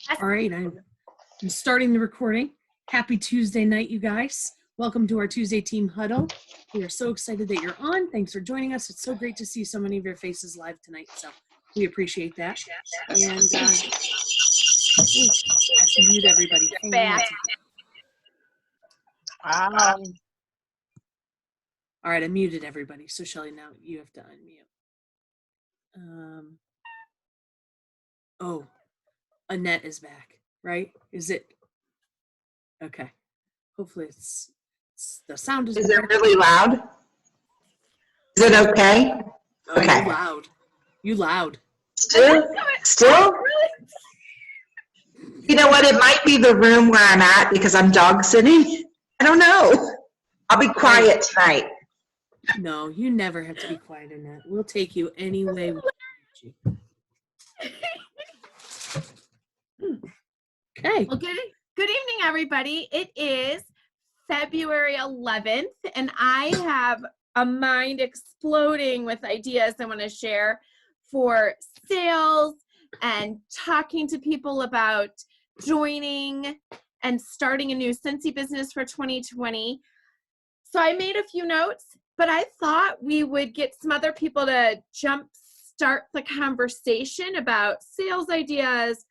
All right, I'm starting the recording. Happy Tuesday night, you guys. Welcome to our Tuesday Team Huddle. We are so excited that you're on. Thanks for joining us. It's so great to see so many of your faces live tonight, so we appreciate that. And I have to mute everybody. Hang on one second. All right, I muted everybody. So Shelly, now you have to unmute. Oh, Annette is back, right? Is it? Okay. Hopefully it's the sound is it really loud? Is it okay? Oh, okay. You loud. Still? You know what? It might be the room where I'm at because I'm dog sitting. I don't know. I'll be quiet tonight. No, you never have to be quiet, Annette. We'll take you anyway. Okay. Well, good evening, everybody. It is February 11th, and I have a mind exploding with ideas I want to share for sales and talking to people about joining and starting a new Scentsy business for 2020. So I made a few notes, but I thought we would get some other people to start the conversation about sales ideas,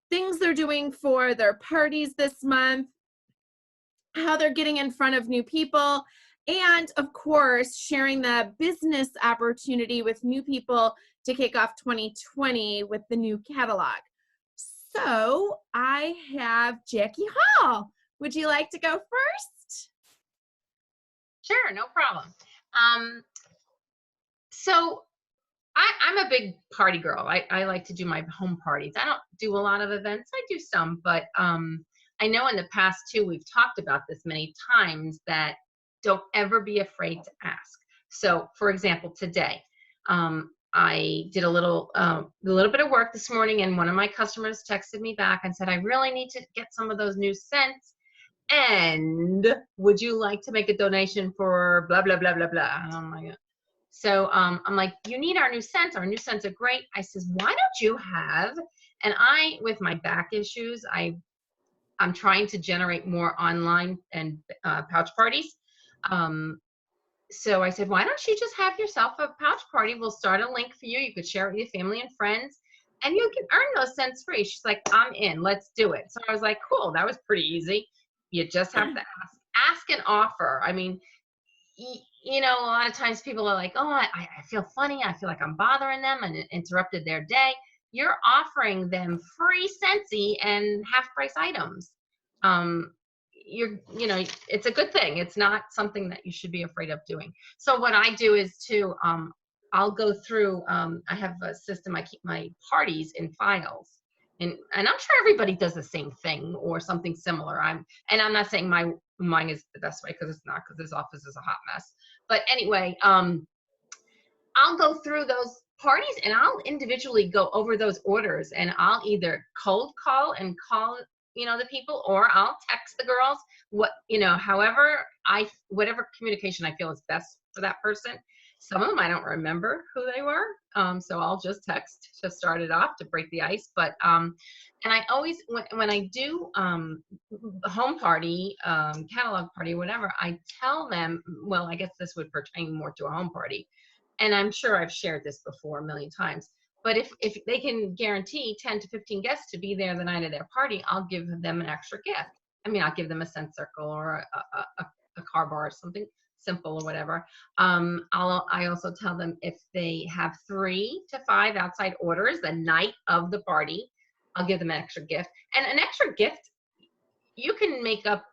things they're doing for their parties this month, how they're getting in front of new people, and of course, sharing the business opportunity with new people to kick off 2020 with the new catalog. So I have Jackie Hall. Would you like to go first? Sure, no problem. So I'm a big party girl. I like to do my home parties. I don't do a lot of events. I do some, but I know in the past too, we've talked about this many times, that don't ever be afraid to ask. So for example, today, I did a little bit of work this morning, and one of my customers texted me back and said, I really need to get some of those new scents. And would you like to make a donation for blah, blah, blah, blah, blah. Oh my God. So I'm like, you need our new scents. Our new scents are great. I says, why don't you have, and I, with my back issues, I'm trying to generate more online and pouch parties. So I said, why don't you just have yourself a pouch party? We'll start a link for you. You could share it with your family and friends, and you can earn those scents free. She's like, I'm in, let's do it. So I was like, cool, that was pretty easy. You just have to ask and offer. I mean, you know, a lot of times people are like, oh, I feel funny. I feel like I'm bothering them and interrupted their day. You're offering them free Scentsy and half price items. You know, it's a good thing. It's not something that you should be afraid of doing. So what I do is to, I'll go through, I have a system. I keep my parties in files. And I'm sure everybody does the same thing or something similar. I'm not saying mine is the best way, because it's not, because this office is a hot mess. But anyway, I'll go through those parties and I'll individually go over those orders, and I'll either cold call and call, you know, the people, or I'll text the girls, whatever communication I feel is best for that person. Some of them I don't remember who they were, so I'll just text to start it off to break the ice. But and I always, when I do home party, catalog party, whatever, I tell them, well, I guess this would pertain more to a home party, and I'm sure I've shared this before a million times. But if they can guarantee 10 to 15 guests to be there the night of their party, I'll give them an extra gift. I mean, I'll give them a scent circle or a car bar or something simple or whatever. I also tell them if they have 3 to 5 outside orders the night of the party, I'll give them an extra gift. And an extra gift, you can make up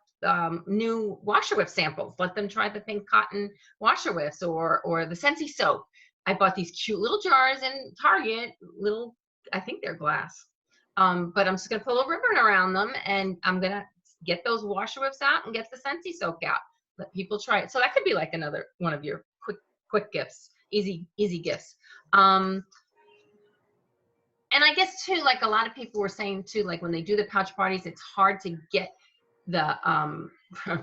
new washer whiff samples. Let them try the pink cotton washer whiffs or the Scentsy soap. I bought these cute little jars in Target, I think they're glass. But I'm just gonna pull a ribbon around them, and I'm gonna get those washer whiffs out and get the Scentsy soap out. Let people try it. So that could be like another one of your quick gifts, easy gifts. And I guess too, like a lot of people were saying too, like when they do the pouch parties, it's hard to get the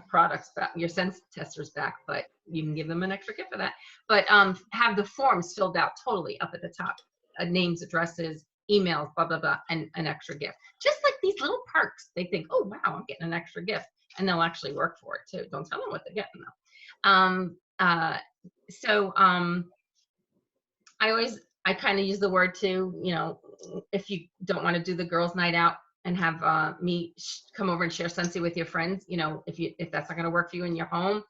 products back, your scent testers back, but you can give them an extra gift for that. But have the forms filled out totally up at the top, names, addresses, emails, blah, blah, blah, and an extra gift. Just like these little perks. They think, oh, wow, I'm getting an extra gift. And they'll actually work for it too. Don't tell them what they're getting though. I kind of use the word too, if you don't want to do the girls' night out and have me come over and share Scentsy with your friends, if that's not going to work for you in your home,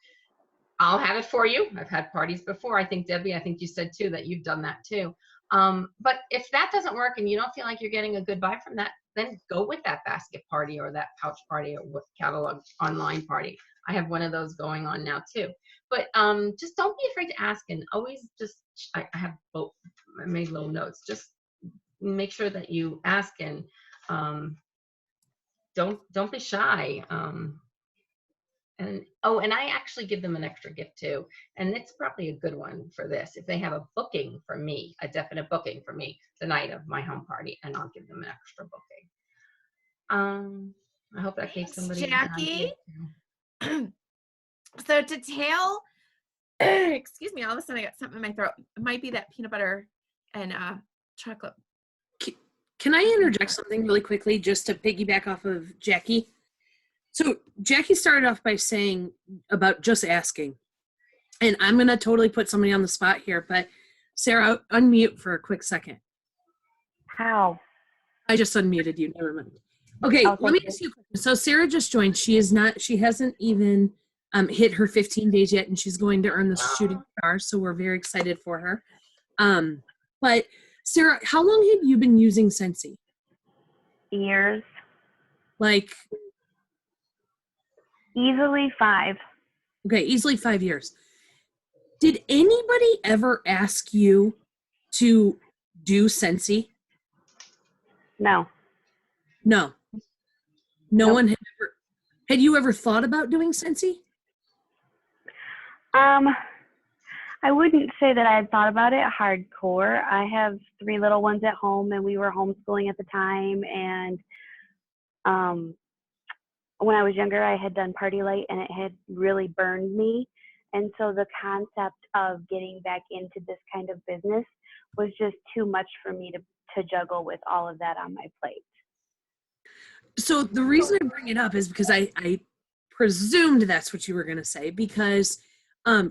I'll have it for you. I've had parties before. I think, Debbie, you said too that you've done that too. But if that doesn't work and you don't feel like you're getting a good buy from that, then go with that basket party or that pouch party or what catalog online party. I have one of those going on now too. But just don't be afraid to ask, and always just, I have both, I made little notes. Just make sure that you ask, and don't be shy. And I actually give them an extra gift too. And it's probably a good one for this. If they have a booking for me, a definite booking for me the night of my home party, and I'll give them an extra booking. I hope that gave somebody an idea. Jackie. So to tell, excuse me, all of a sudden I got something in my throat. It might be that peanut butter and chocolate. Can I interject something really quickly just to piggyback off of Jackie? So Jackie started off by saying about just asking. And I'm going to totally put somebody on the spot here, but Sarah, unmute for a quick second. How? I just unmuted you. Never mind. Okay, Oh, let me thank you. ask you a question. So Sarah just joined. She hasn't even hit her 15 days yet, and she's going to earn the shooting star. So we're very excited for her. But Sarah, how long have you been using Scentsy? Years. Like, Easily 5. okay, easily 5 years. Did anybody ever ask you to do Scentsy? No. No. No Nope. one had ever. Had you ever thought about doing Scentsy? I wouldn't say that I had thought about it hardcore. I have 3 little ones at home, and we were homeschooling at the time. And when I was younger, I had done Party Light, and it had really burned me. And so the concept of getting back into this kind of business was just too much for me to juggle with all of that on my plate. So the reason I bring it up is because I presumed that's what you were going to say, because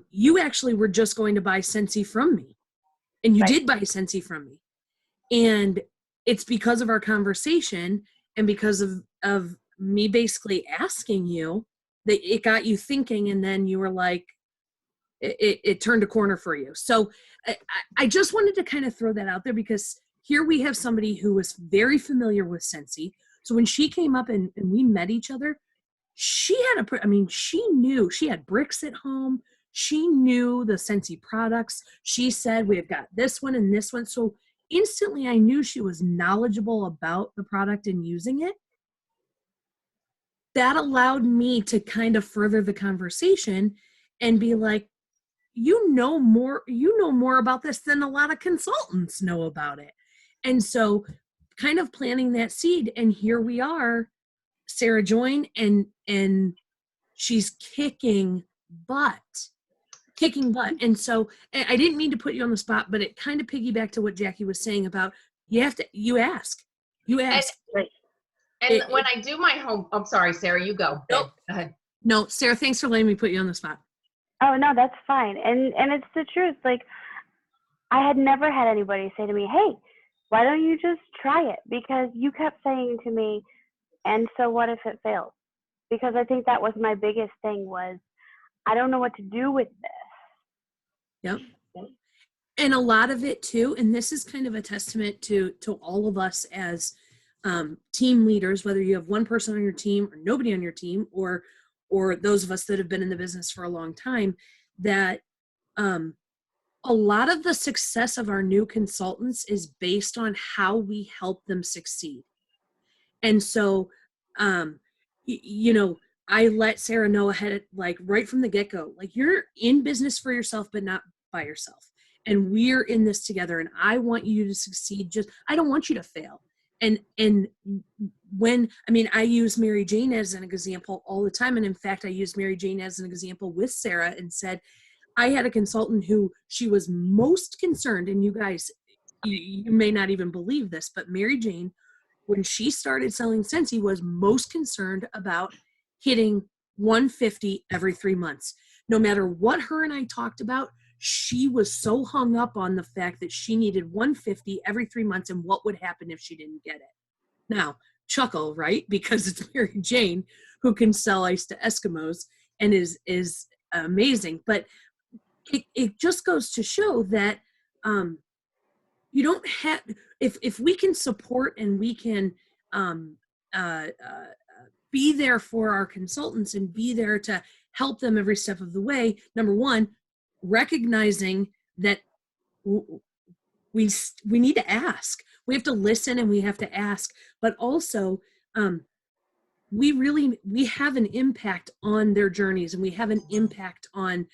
you actually were just going to buy Scentsy from me, and you Right. did buy Scentsy from me. And it's because of our conversation and because of me basically asking you that it got you thinking, and then you were like, it turned a corner for you. So I just wanted to kind of throw that out there, because here we have somebody who was very familiar with Scentsy. So when she came up and we met each other, she knew, she had bricks at home. She knew the Scentsy products. She said, we've got this one and this one. So instantly I knew she was knowledgeable about the product and using it. That allowed me to kind of further the conversation and be like, you know more about this than a lot of consultants know about it. And so kind of planting that seed, and here we are, Sarah joined, and she's kicking butt. And so I didn't mean to put you on the spot, but it kind of piggybacked to what Jackie was saying about you ask. And when I do my home, I'm sorry, Sarah, you go. Nope. Go ahead. No, Sarah, thanks for letting me put you on the spot. Oh, no, that's fine. And it's the truth. Like, I had never had anybody say to me, hey, why don't you just try it? Because you kept saying to me, and so what if it fails? Because I think that was my biggest thing was, I don't know what to do with this. Yep. And a lot of it too, and this is kind of a testament to all of us as team leaders, whether you have one person on your team or nobody on your team, or those of us that have been in the business for a long time, that a lot of the success of our new consultants is based on how we help them succeed. And so, I let Sarah know ahead, like right from the get-go, like, you're in business for yourself, but not by yourself. And we're in this together, and I want you to succeed. I don't want you to fail. And I use Mary Jane as an example all the time. And in fact, I used Mary Jane as an example with Sarah and said, I had a consultant who she was most concerned, and you guys, you may not even believe this, but Mary Jane, when she started selling Scentsy, was most concerned about hitting 150 every 3 months. No matter what her and I talked about, she was so hung up on the fact that she needed 150 every 3 months and what would happen if she didn't get it. Now, chuckle, right? Because it's Mary Jane who can sell ice to Eskimos and is amazing. But it just goes to show that you don't have, if we can support and we can be there for our consultants and be there to help them every step of the way. Number one, recognizing that we need to ask. We have to listen and we have to ask, but also we have an impact on their journeys, and we have an impact on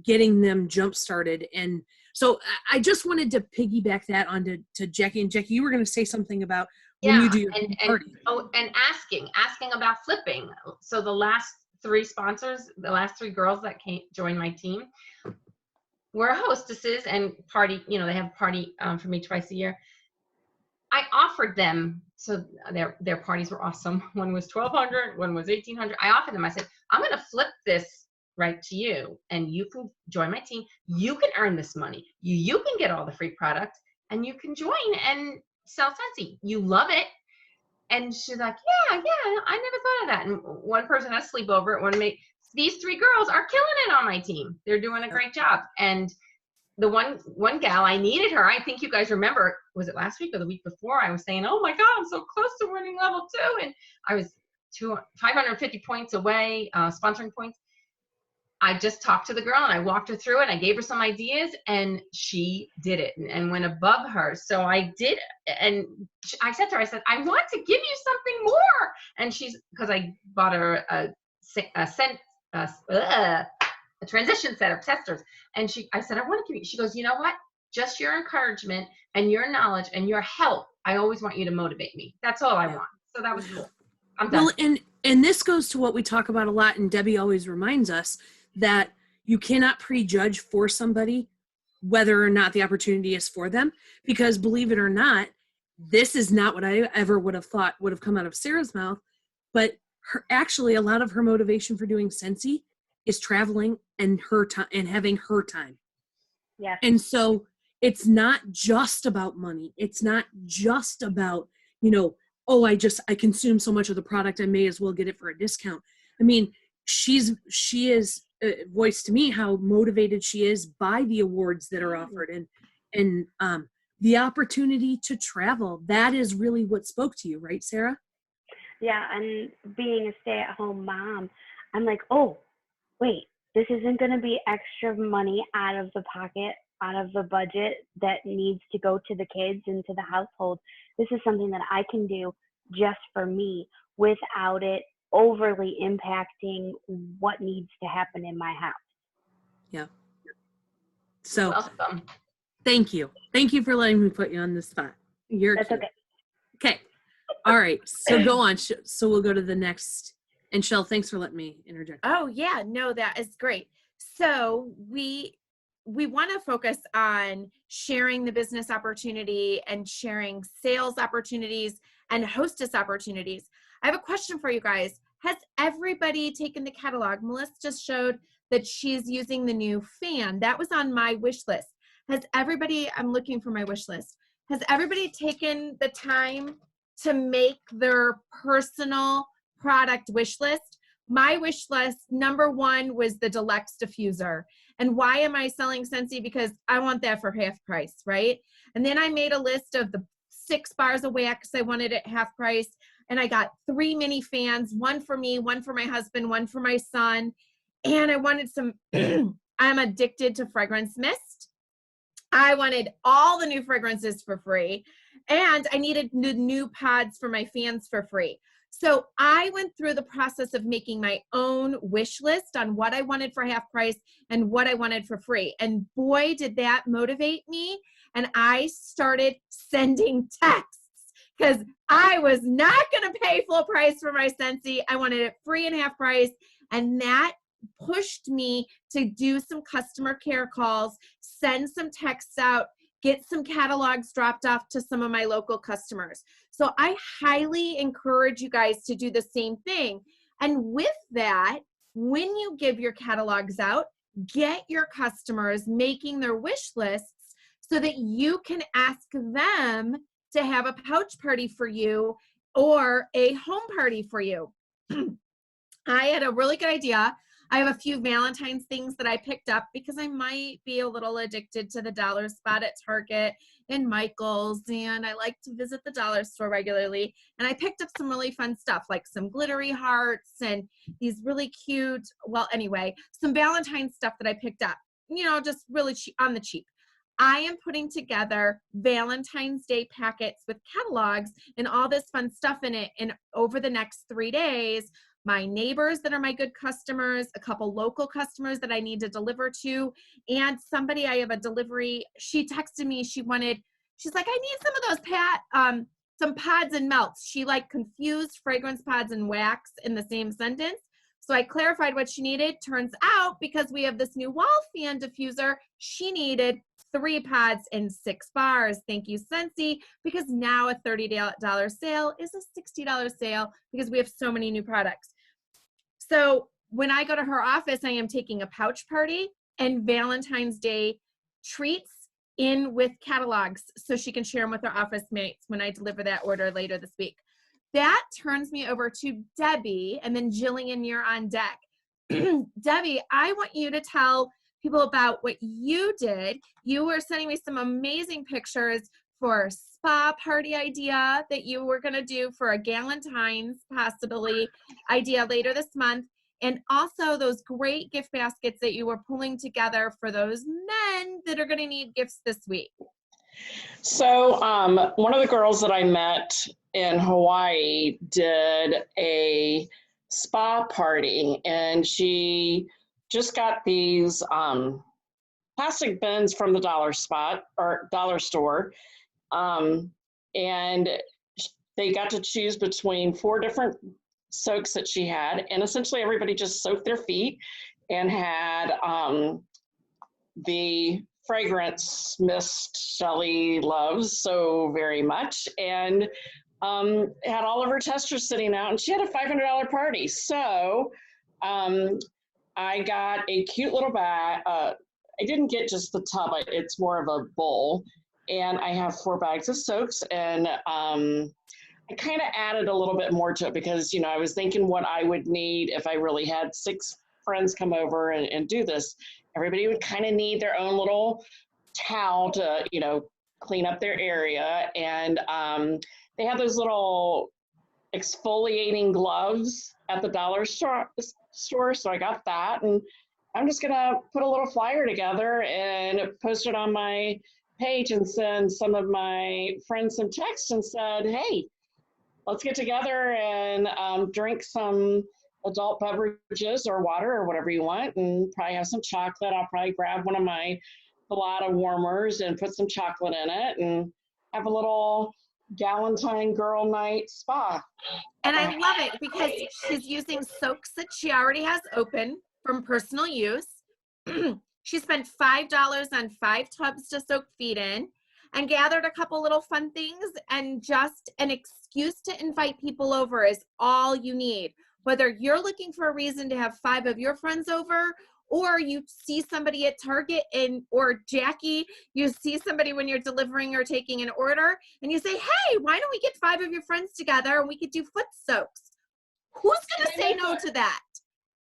getting them jump started. And so I just wanted to piggyback that onto Jackie. And Jackie, you were going to say something about when you do your party. And asking about flipping. So the last 3 sponsors, the last 3 girls that joined my team were hostesses and party, they have a party for me twice a year. I offered them, so their parties were awesome. One was $1,200, one was $1,800. I offered them, I said, I'm going to flip this right to you, and you can join my team. You can earn this money. You can get all the free products, and you can join and sell Scentsy. You love it. And she's like, yeah, I never thought of that. And one person had a sleepover. These 3 girls are killing it on my team. They're doing a great job. And the one gal, I needed her. I think you guys remember, was it last week or the week before? I was saying, oh my God, I'm so close to winning level 2. And I was 550 points away, sponsoring points. I just talked to the girl and I walked her through it. I gave her some ideas and she did it and went above her. So I did. And I said to her, I said, I want to give you something more. And because I bought her a transition set of testers. And I said, I want to give you, she goes, you know what? Just your encouragement and your knowledge and your help. I always want you to motivate me. That's all I want. So that was cool. I'm done. Well, and this goes to what we talk about a lot. And Debbie always reminds us that you cannot prejudge for somebody whether or not the opportunity is for them, because believe it or not, this is not what I ever would have thought would have come out of Sarah's mouth. But actually, a lot of her motivation for doing Scentsy is traveling and her time and having her time. Yeah. And so it's not just about money. It's not just about, I consume so much of the product, I may as well get it for a discount. I mean, she is voiced to me how motivated she is by the awards that are offered and the opportunity to travel. That is really what spoke to you, right, Sarah? Yeah, and being a stay-at-home mom, I'm like, oh, wait, this isn't going to be extra money out of the pocket, out of the budget that needs to go to the kids and to the household. This is something that I can do just for me without it overly impacting what needs to happen in my house. Yeah. So Welcome. Thank you for letting me put you on the spot. That's okay. Okay. All right. So go on. So we'll go to the next. And Shell, thanks for letting me interject. Oh yeah, no, that is great. So we want to focus on sharing the business opportunity and sharing sales opportunities and hostess opportunities. I have a question for you guys. Has everybody taken the catalog? Melissa just showed that she's using the new fan. That was on my wish list. I'm looking for my wish list. Has everybody taken the time to make their personal product wish list? My wish list, number 1 was the Deluxe diffuser. And why am I selling Scentsy? Because I want that for half price, right? And then I made a list of the 6 bars of wax I wanted at half price. And I got 3 mini fans, 1 for me, 1 for my husband, 1 for my son. And I wanted some, I'm addicted to fragrance mist. I wanted all the new fragrances for free. And I needed the new pods for my fans for free. So I went through the process of making my own wish list on what I wanted for half price and what I wanted for free. And boy, did that motivate me. And I started sending texts because I was not going to pay full price for my Scentsy. I wanted it free and half price. And that pushed me to do some customer care calls, send some texts out, get some catalogs dropped off to some of my local customers. So I highly encourage you guys to do the same thing. And with that, when you give your catalogs out, get your customers making their wish lists so that you can ask them to have a pouch party for you or a home party for you. I had a really good idea. I have a few Valentine's things that I picked up because I might be a little addicted to the dollar spot at Target and Michael's, and I like to visit the dollar store regularly. And I picked up some really fun stuff like some glittery hearts and these really cute, well, anyway, some Valentine's stuff that I picked up, you know, just really cheap, on the cheap. I am putting together Valentine's Day packets with catalogs and all this fun stuff in it. And over the next 3 days, my neighbors that are my good customers, a couple local customers that I need to deliver to, and somebody I have a delivery. She texted me, she's like, I need some of those some pods and melts. She like confused fragrance pods and wax in the same sentence. So I clarified what she needed. Turns out, because we have this new wall fan diffuser, she needed 3 pods and 6 bars. Thank you, Scentsy, because now a $30 sale is a $60 sale because we have so many new products. So when I go to her office, I am taking a pouch party and Valentine's Day treats in with catalogs so she can share them with her office mates when I deliver that order later this week. That turns me over to Debbie, and then Jillian, you're on deck. Debbie, I want you to tell people about what you did. You were sending me some amazing pictures for a spa party idea that you were going to do for a Galentine's possibly idea later this month, and also those great gift baskets that you were pulling together for those men that are going to need gifts this week. So one of the girls that I met in Hawaii did a spa party, and she just got these plastic bins from the dollar store. And they got to choose between 4 different soaks that she had. And essentially everybody just soaked their feet and had the fragrance mist Shelly loves so very much. And had all of her testers sitting out, and she had a $500 party. So I got a cute little bag. I didn't get just the tub, it's more of a bowl. And I have 4 bags of soaks, and I kind of added a little bit more to it because, you know, I was thinking what I would need if I really had 6 friends come over and do this. Everybody would kind of need their own little towel to, you know, clean up their area. And they have those little exfoliating gloves at the dollar store. So I got that, and I'm just gonna put a little flyer together and post it on my page and send some of my friends some text and said, hey, let's get together and drink some adult beverages or water or whatever you want, and probably have some chocolate. I'll probably grab one of my Pilata warmers and put some chocolate in it and have a little Galentine girl night spa. And I love it because she's using soaks that she already has open from personal use. She spent $5 on 5 tubs to soak feet in and gathered a couple little fun things, and just an excuse to invite people over is all you need. Whether you're looking for a reason to have 5 of your friends over, or you see somebody at Target, or Jackie, you see somebody when you're delivering or taking an order, and you say, hey, why don't we get 5 of your friends together and we could do foot soaks? Who's going to say no to that?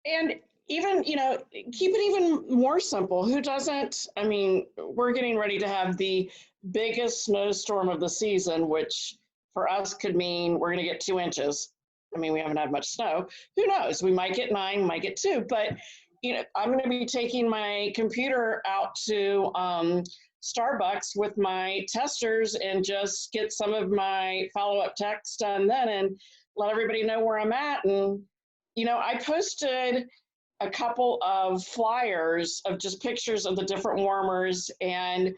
And even, you know, keep it even more simple. Who doesn't? I mean, we're getting ready to have the biggest snowstorm of the season, which for us could mean we're going to get 2 inches. I mean, we haven't had much snow. Who knows? We might get 9, might get 2, but you know, I'm going to be taking my computer out to Starbucks with my testers and just get some of my follow-up text done then and let everybody know where I'm at. And, you know, I posted a couple of flyers of just pictures of the different warmers, and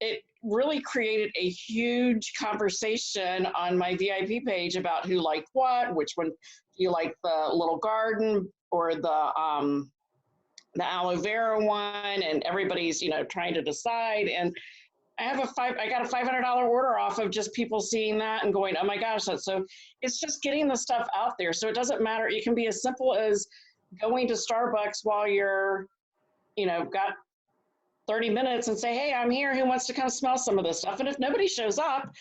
it really created a huge conversation on my VIP page about who liked what, which one you like, the little garden or the aloe vera one, and everybody's, you know, trying to decide. And I got a $500 order off of just people seeing that and going, oh my gosh, that's so, it's just getting the stuff out there. So it doesn't matter. It can be as simple as going to Starbucks while you're, got 30 minutes and say, hey, I'm here. Who wants to come smell some of this stuff? And if nobody shows up,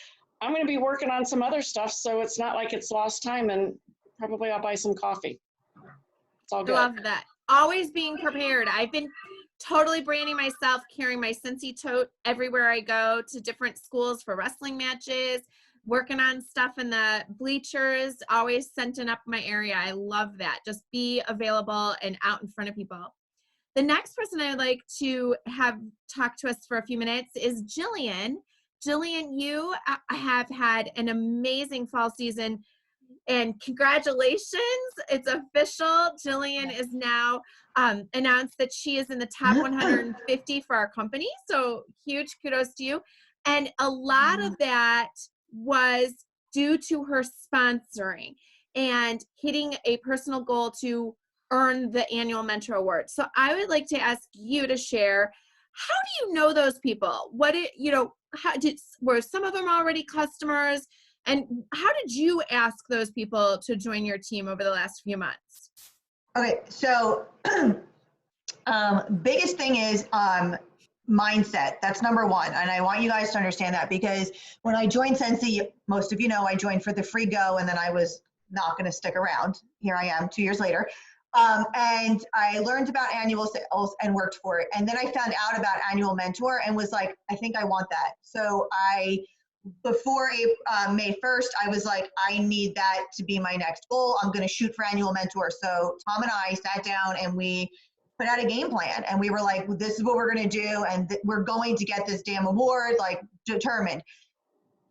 I'm going to be working on some other stuff. So it's not like it's lost time, and probably I'll buy some coffee. It's all I good. love that. Always being prepared. I've been totally branding myself, carrying my Cincy tote everywhere I go, to different schools for wrestling matches, working on stuff in the bleachers, always scenting up my area. I love that. Just be available and out in front of people. The next person I'd like to have talk to us for a few minutes is Jillian. Jillian, you have had an amazing fall season, and congratulations. It's official. Jillian is now announced that she is in the top 150 for our company. So huge kudos to you. And a lot of that was due to her sponsoring and hitting a personal goal to earn the annual mentor award. So I would like to ask you to share, how do you know those people? Were some of them already customers? And how did you ask those people to join your team over the last few months? Okay, so biggest thing is mindset. That's number one. And I want you guys to understand that, because when I joined Cincy, most of you know I joined for the free go, and then I was not going to stick around. Here I am 2 years later. And I learned about annual sales and worked for it. And then I found out about Annual Mentor and was like, I think I want that. So before May 1st, I was like, I need that to be my next goal. I'm going to shoot for Annual Mentor. So Tom and I sat down and we put out a game plan, and we were like, well, this is what we're going to do. And we're going to get this damn award, like, determined.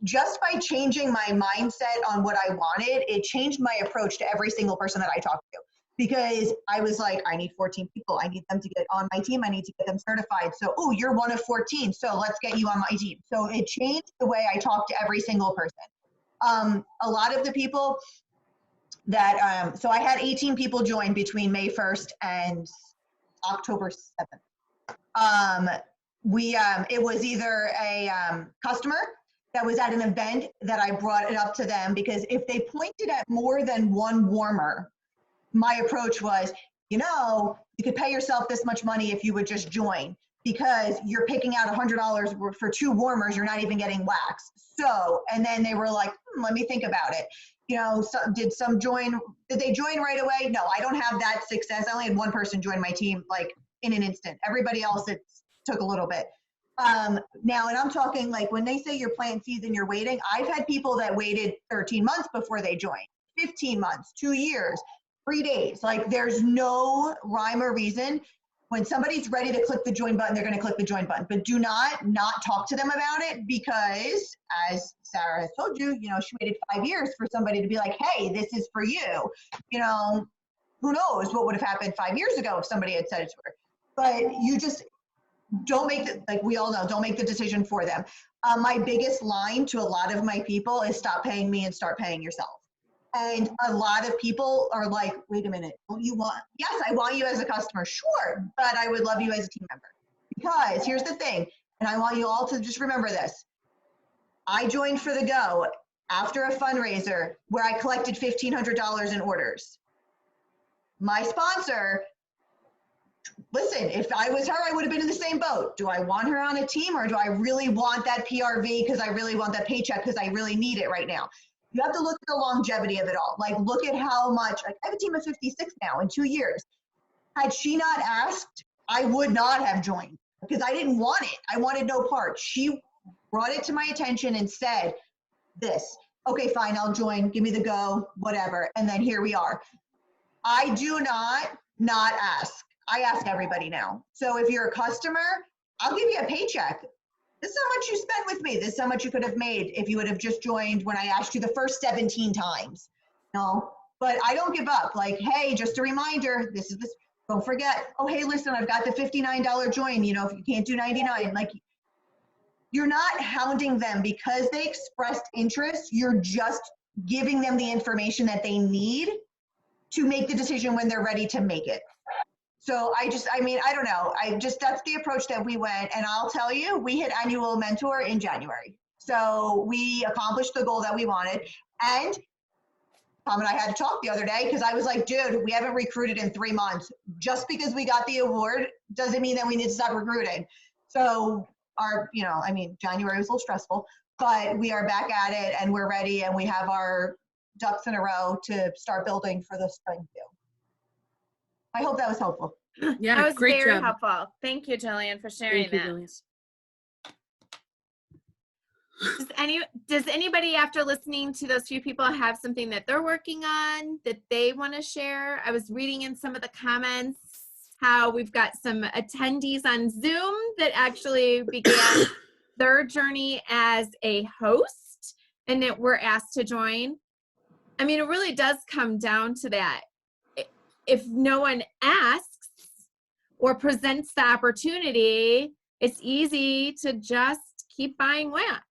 Just by changing my mindset on what I wanted, it changed my approach to every single person that I talked to. Because I was like, I need 14 people. I need them to get on my team. I need to get them certified. So, oh, you're one of 14. So let's get you on my team. So it changed the way I talk to every single person. A lot of the people that, so I had 18 people join between May 1st and October 7th. It was either a customer that was at an event that I brought it up to them, because if they pointed at more than one warmer, my approach was, you could pay yourself this much money if you would just join, because you're picking out $100 for 2 warmers. You're not even getting wax. So, and then they were like, let me think about it. Did they join right away? No, I don't have that success. I only had one person join my team, like, in an instant. Everybody else, it took a little bit. Now, and I'm talking like, when they say your plant season, you're waiting, I've had people that waited 13 months before they joined, 15 months, 2 years. 3 days. Like, there's no rhyme or reason. When somebody's ready to click the join button, they're going to click the join button. But do not talk to them about it, because, as Sarah has told you, she waited 5 years for somebody to be like, hey, this is for you. Who knows what would have happened 5 years ago if somebody had said it to her. But you just don't make like we all know, don't make the decision for them. My biggest line to a lot of my people is, stop paying me and start paying yourself. And a lot of people are like, wait a minute, yes, I want you as a customer, sure, but I would love you as a team member. Because here's the thing, and I want you all to just remember this. I joined for the go after a fundraiser where I collected $1,500 in orders. My sponsor, listen, if I was her, I would have been in the same boat. Do I want her on a team, or do I really want that PRV because I really want that paycheck because I really need it right now? You have to look at the longevity of it all. Like, look at how much, like, I have a team of 56 now in 2 years. Had she not asked, I would not have joined, because I didn't want it. I wanted no part. She brought it to my attention and said this, okay, fine, I'll join, give me the go, whatever. And then here we are. I do not ask. I ask everybody now. So if you're a customer, I'll give you a paycheck. This is how much you spent with me. This is how much you could have made if you would have just joined when I asked you the first 17 times. No, but I don't give up. Like, hey, just a reminder, this is this. Don't forget. Oh, hey, listen, I've got the $59 join. If you can't do 99, like, you're not hounding them because they expressed interest. You're just giving them the information that they need to make the decision when they're ready to make it. So I mean, I don't know. That's the approach that we went. And I'll tell you, we hit annual mentor in January. So we accomplished the goal that we wanted. And Tom and I had to talk the other day because I was like, dude, we haven't recruited in 3 months. Just because we got the award doesn't mean that we need to stop recruiting. So January was a little stressful, but we are back at it and we're ready and we have our ducks in a row to start building for the spring too. I hope that was helpful. Yeah, That was great very job. helpful. Thank you, Jillian, for sharing Thank you, that. Lilian. Does anybody, after listening to those few people, have something that they're working on that they want to share? I was reading in some of the comments how we've got some attendees on Zoom that actually began their journey as a host and that were asked to join. I mean, it really does come down to that. If no one asks or presents the opportunity, it's easy to just keep buying wax.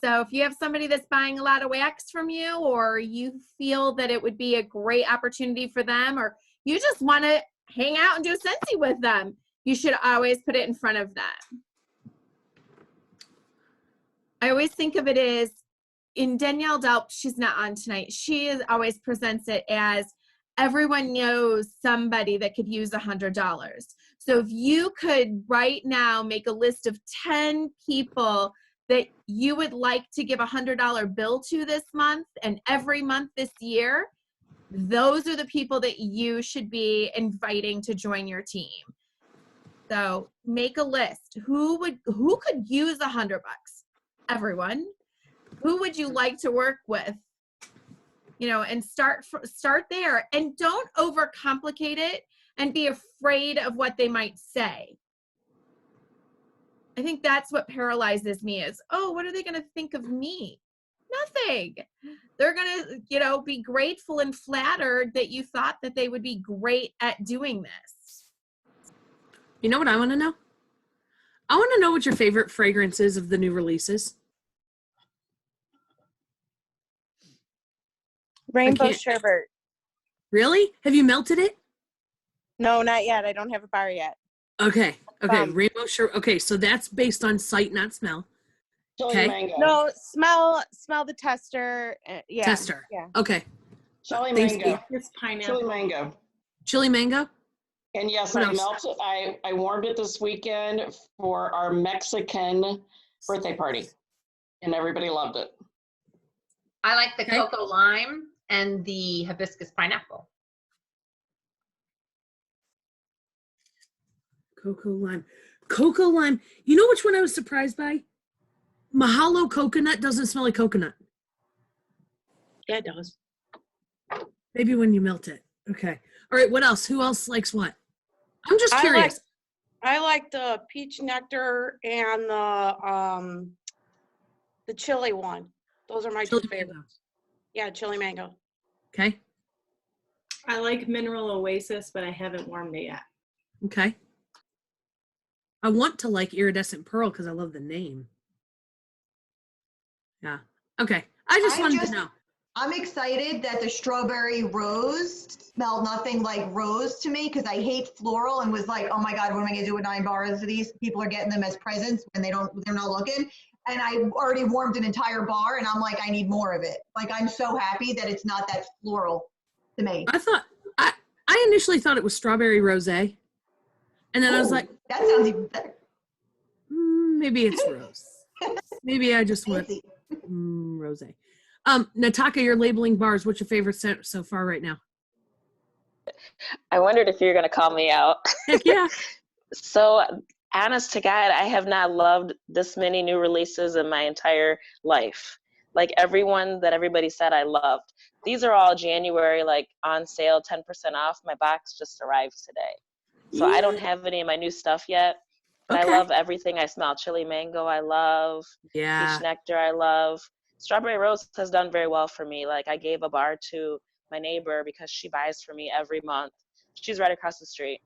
So if you have somebody that's buying a lot of wax from you, or you feel that it would be a great opportunity for them, or you just want to hang out and do Scentsy with them, you should always put it in front of them. I always think of it as, in Danielle Delp, she's not on tonight, always presents it as everyone knows somebody that could use $100. So if you could right now make a list of 10 people that you would like to give $100 bill to this month and every month this year, those are the people that you should be inviting to join your team. So make a list. Who could use $100? Everyone. Who would you like to work with? And start there, and don't overcomplicate it and be afraid of what they might say. I think that's what paralyzes me is, oh, what are they going to think of me? Nothing. They're going to, be grateful and flattered that you thought that they would be great at doing this. You know what I want to know? I want to know what your favorite fragrance is of the new releases. Rainbow can't- sherbet. Really? Have you melted it? No, not yet. I don't have a bar yet. Okay. Um, Rainbow sherbet. Okay, so that's based on sight, not smell. Chili Okay. mango. No, smell the tester. Yeah. Tester. Yeah. Okay. Chili Thanks, mango. It's pineapple. Chili mango. Chili mango? And yes, What I else? melted. I warmed it this weekend for our Mexican birthday party, and everybody loved it. I like the Okay. cocoa lime and the hibiscus pineapple. Cocoa lime. You know which one I was surprised by? Mahalo coconut doesn't smell like coconut. Yeah, it does. Maybe when you melt it. Okay. All right. What else? Who else likes what? I'm just curious. I like the peach nectar and the chili one. Those are my Chili two mango. favorites. Yeah, chili mango. Okay. I like Mineral Oasis, but I haven't warmed it yet. Okay. I want to like Iridescent Pearl because I love the name. Yeah. Okay. I just wanted to know. I'm excited that the strawberry rose smelled nothing like rose to me because I hate floral and was like, oh my God, what am I gonna do with 9 bars of these? People are getting them as presents when they're not looking. And I already warmed an entire bar and I'm like, I need more of it. Like, I'm so happy that it's not that floral to me. I initially thought it was strawberry rosé. And then I was Ooh, like, that sounds even better. maybe it's rose. Maybe I just went Fancy. rosé. Nataka, you're labeling bars. What's your favorite scent so far right now? I wondered if you were going to call me out. Heck yeah. So, honest to God, I have not loved this many new releases in my entire life. Like everyone that everybody said I loved. These are all January, like on sale, 10% off. My box just arrived today. So I don't have any of my new stuff yet. But Okay. I love everything I smell. Chili mango, I love. Yeah. Peach nectar, I love. Strawberry rose has done very well for me. Like I gave a bar to my neighbor because she buys for me every month. She's right across the street.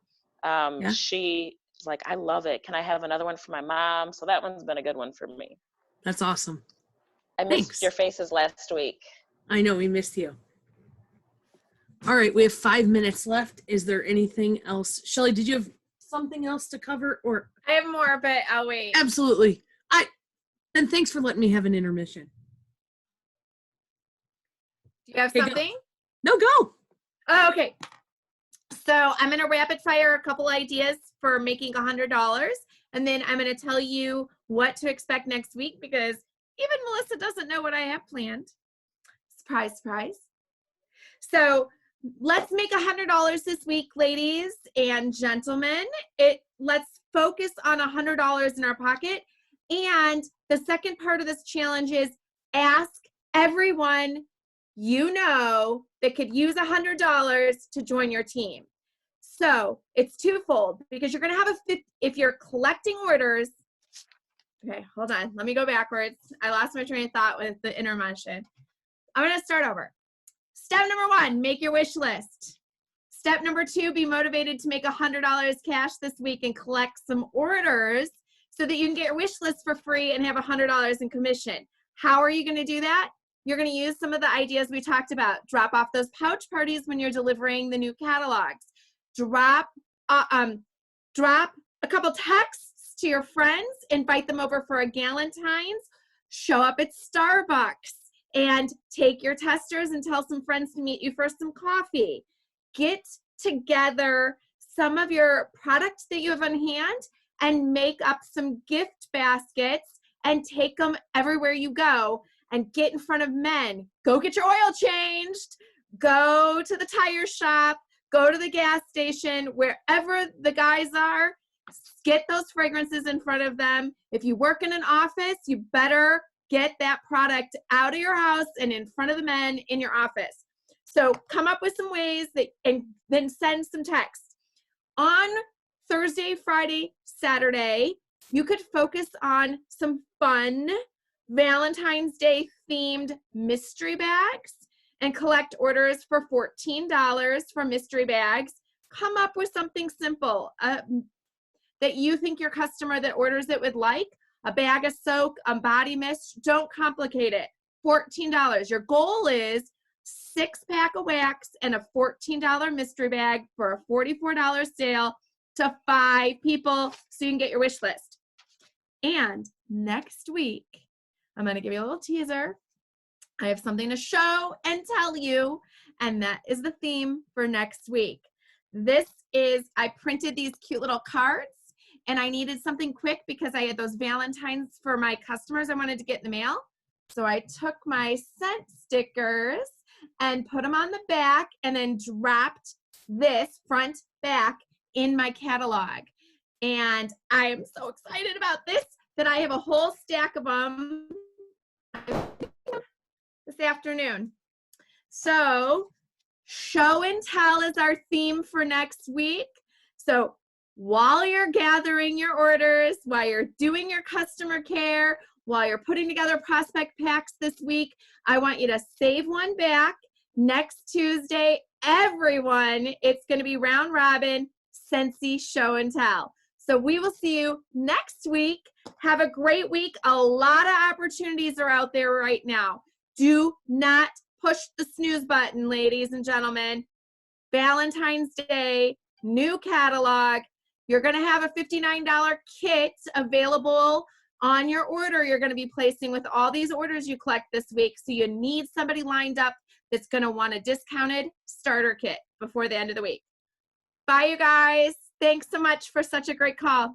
She was like, I love it. Can I have another one for my mom? So that one's been a good one for me. That's awesome. I missed Thanks. your faces last week. I know we missed you. All right, we have 5 minutes left. Is there anything else? Shelley, did you have something else to cover? Or I have more, but I'll wait. absolutely. And thanks for letting me have an intermission. Do you have Okay, go. something? No, go. Oh, okay. So I'm going to rapid fire a couple ideas for making $100. And then I'm going to tell you what to expect next week because even Melissa doesn't know what I have planned. Surprise, surprise. So let's make $100 this week, ladies and gentlemen. Let's focus on $100 in our pocket. And the second part of this challenge is ask everyone you know that could use $100 to join your team. So it's twofold because you're going to have if you're collecting orders. Okay, hold on. Let me go backwards. I lost my train of thought with the intermission. I'm going to start over. Step number 1, make your wish list. Step number 2, be motivated to make $100 cash this week and collect some orders so that you can get your wish list for free and have $100 in commission. How are you going to do that? You're going to use some of the ideas we talked about. Drop off those pouch parties when you're delivering the new catalogs. Drop a couple texts to your friends. Invite them over for a Galentine's. Show up at Starbucks and take your testers and tell some friends to meet you for some coffee. Get together some of your products that you have on hand and make up some gift baskets and take them everywhere you go and get in front of men. Go get your oil changed. Go to the tire shop. Go to the gas station. Wherever the guys are, get those fragrances in front of them. If you work in an office, you better get that product out of your house and in front of the men in your office. So come up with some ways and then send some text. On Thursday, Friday, Saturday, you could focus on some fun Valentine's Day themed mystery bags and collect orders for $14 for mystery bags. Come up with something simple that you think your customer that orders it would like. A bag of soap, a body mist. Don't complicate it. $14. Your goal is 6-pack of wax and a $14 mystery bag for a $44 sale to 5 people so you can get your wish list. And next week, I'm going to give you a little teaser. I have something to show and tell you, and that is the theme for next week. I printed these cute little cards, and I needed something quick because I had those Valentines for my customers I wanted to get in the mail. So I took my scent stickers and put them on the back and then dropped this front back in my catalog. And I am so excited about this that I have a whole stack of them this afternoon. So show and tell is our theme for next week. So while you're gathering your orders, while you're doing your customer care, while you're putting together prospect packs this week, I want you to save one back. Next Tuesday, everyone, it's going to be round robin, Scentsy show and tell. So we will see you next week. Have a great week. A lot of opportunities are out there right now. Do not push the snooze button, ladies and gentlemen. Valentine's Day, new catalog. You're going to have a $59 kit available on your order you're going to be placing with all these orders you collect this week. So you need somebody lined up that's going to want a discounted starter kit before the end of the week. Bye, you guys. Thanks so much for such a great call.